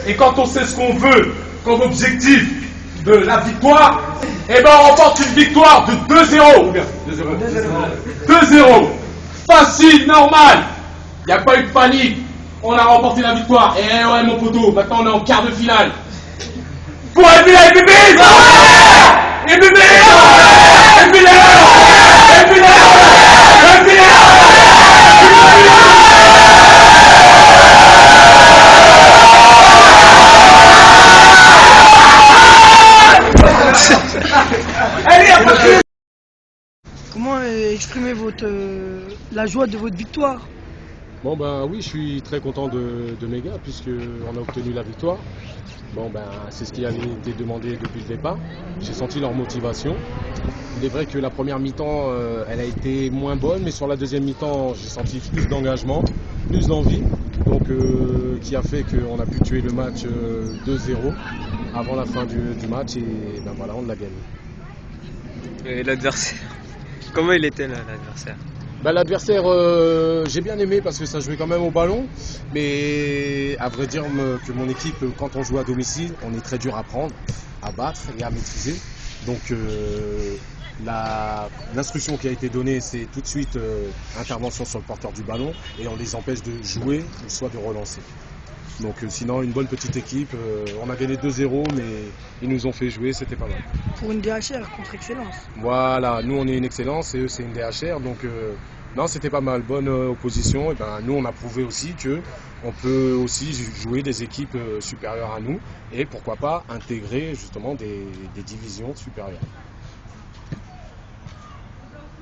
Et quand on sait ce qu'on veut comme objectif de la victoire, eh ben on remporte une victoire de 2-0. 2-0. Facile, normal. Il n'y a pas eu de panique. On a remporté la victoire. Et ouais, mon poteau, maintenant on est en quart de finale. Pour Embila et Bébé! Et Bébé! Comment exprimer la joie de votre victoire? Bon ben oui, je suis très content de mes gars puisqu'on a obtenu la victoire. Bon ben c'est ce qui avait été demandé depuis le départ. J'ai senti leur motivation. Il est vrai que la première mi-temps elle a été moins bonne, mais sur la deuxième mi-temps j'ai senti plus d'engagement, plus d'envie. Donc qui a fait qu'on a pu tuer le match 2-0 avant la fin du match et ben voilà, on l'a gagné. Et l'adversaire, comment il était là, l'adversaire? Ben, l'adversaire, j'ai bien aimé parce que ça jouait quand même au ballon, mais à vrai dire que mon équipe, quand on joue à domicile, on est très dur à prendre, à battre et à maîtriser. Donc l'instruction qui a été donnée, c'est tout de suite intervention sur le porteur du ballon et on les empêche de jouer ou soit de relancer. Donc sinon, une bonne petite équipe, on a gagné 2-0, mais ils nous ont fait jouer, c'était pas mal. Pour une DHR contre Excellence. Voilà, nous on est une Excellence et eux c'est une DHR, donc non, c'était pas mal, bonne opposition. Et ben, nous on a prouvé aussi qu'on peut aussi jouer des équipes supérieures à nous et pourquoi pas intégrer justement des divisions supérieures.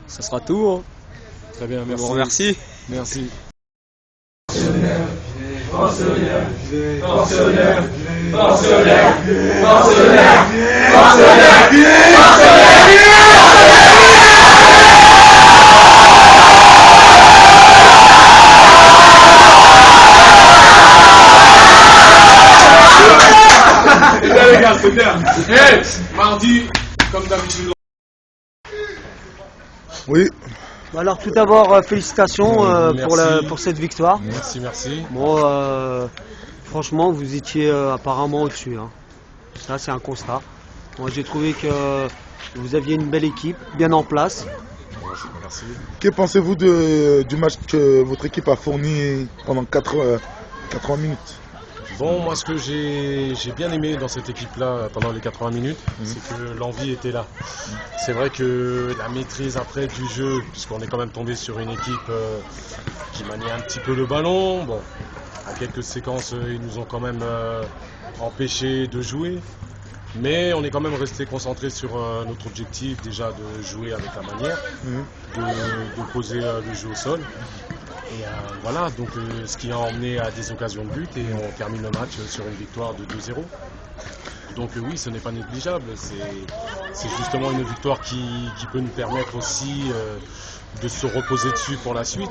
Ça sera tout. Hein. Très bien, merci. Je vous remercie. Merci. Pensionnaire. Et bien les gars, c'est bien. Et mardi, comme d'habitude. Oui. Alors tout d'abord, félicitations pour cette victoire. Merci, merci. Bon, franchement, vous étiez apparemment au-dessus. Hein. Ça, c'est un constat. Moi, j'ai trouvé que vous aviez une belle équipe, bien en place. Merci. Que pensez-vous du match que votre équipe a fourni pendant 80 minutes? Bon, moi ce que j'ai bien aimé dans cette équipe-là pendant les 80 minutes, c'est que l'envie était là. C'est vrai que la maîtrise après du jeu, puisqu'on est quand même tombé sur une équipe qui maniait un petit peu le ballon, bon, à quelques séquences ils nous ont quand même empêchés de jouer. Mais on est quand même resté concentré sur notre objectif déjà de jouer avec la manière, de poser le jeu au sol. Et voilà, donc ce qui a emmené à des occasions de but et on termine le match sur une victoire de 2-0. Donc oui, ce n'est pas négligeable, c'est justement une victoire qui peut nous permettre aussi de se reposer dessus pour la suite,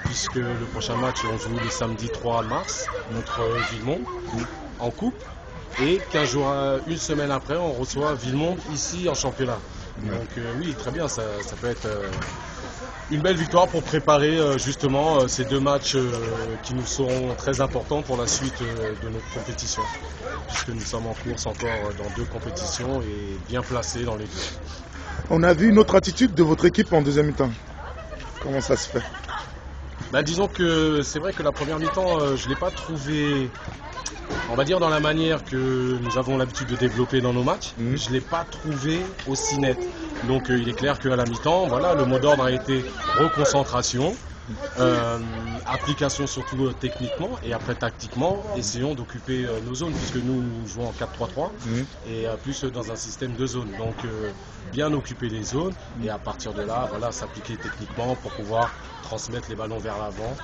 puisque le prochain match, on joue le samedi 3 mars contre Villemont en coupe. Et 15 jours, une semaine après, on reçoit Villemont ici en championnat. Donc oui, très bien, ça peut être une belle victoire pour préparer justement ces deux matchs qui nous seront très importants pour la suite de notre compétition. Puisque nous sommes en course encore dans deux compétitions et bien placés dans les deux. On a vu une autre attitude de votre équipe en deuxième mi-temps. Comment ça se fait? Ben, disons que c'est vrai que la première mi-temps, je ne l'ai pas trouvé, on va dire, dans la manière que nous avons l'habitude de développer dans nos matchs. Je ne l'ai pas trouvé aussi net. Donc il est clair qu'à la mi-temps, voilà, le mot d'ordre a été reconcentration, application surtout techniquement et après tactiquement, essayons d'occuper nos zones puisque nous jouons en 4-3-3 et plus dans un système de zones. Donc bien occuper les zones et à partir de là, voilà, s'appliquer techniquement pour pouvoir transmettre les ballons vers l'avant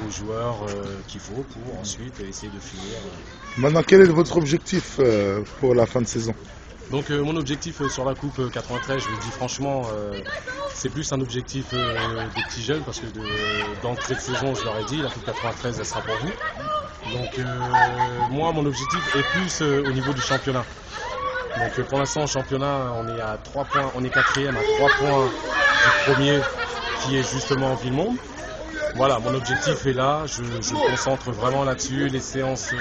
aux joueurs qu'il faut pour ensuite essayer de finir. Maintenant, quel est votre objectif pour la fin de saison? Donc mon objectif sur la Coupe 93, je vous le dis franchement, c'est plus un objectif des petits jeunes parce que d'entrée de saison, je leur ai dit, la Coupe 93, elle sera pour vous. Donc moi, mon objectif est plus au niveau du championnat. Donc pour l'instant, au championnat, on est à 3 points, on est quatrième à 3 points du premier qui est justement Villemont. Voilà, mon objectif est là, je me concentre vraiment là-dessus. Les séances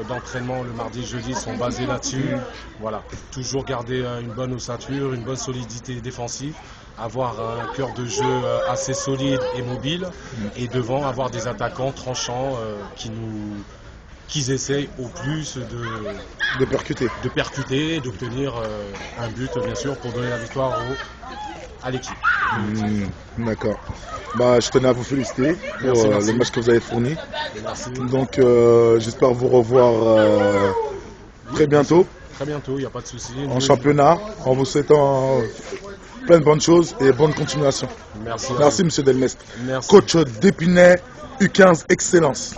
d'entraînement le mardi et jeudi sont basées là-dessus. Voilà, toujours garder une bonne ossature, une bonne solidité défensive, avoir un cœur de jeu assez solide et mobile, et devant avoir des attaquants tranchants qui essayent au plus De percuter. de percuter et d'obtenir un but, bien sûr, pour donner la victoire à l'équipe. D'accord. Bah, je tenais à vous féliciter pour Merci, merci. le match que vous avez fourni. Merci. Donc, j'espère vous revoir très bientôt Très bientôt, il n'y a pas de souci. en championnat, en vous souhaitant plein de bonnes choses et bonne continuation. Merci. Merci, monsieur Delmestre. Merci. Coach d'Épinay, U15 Excellence.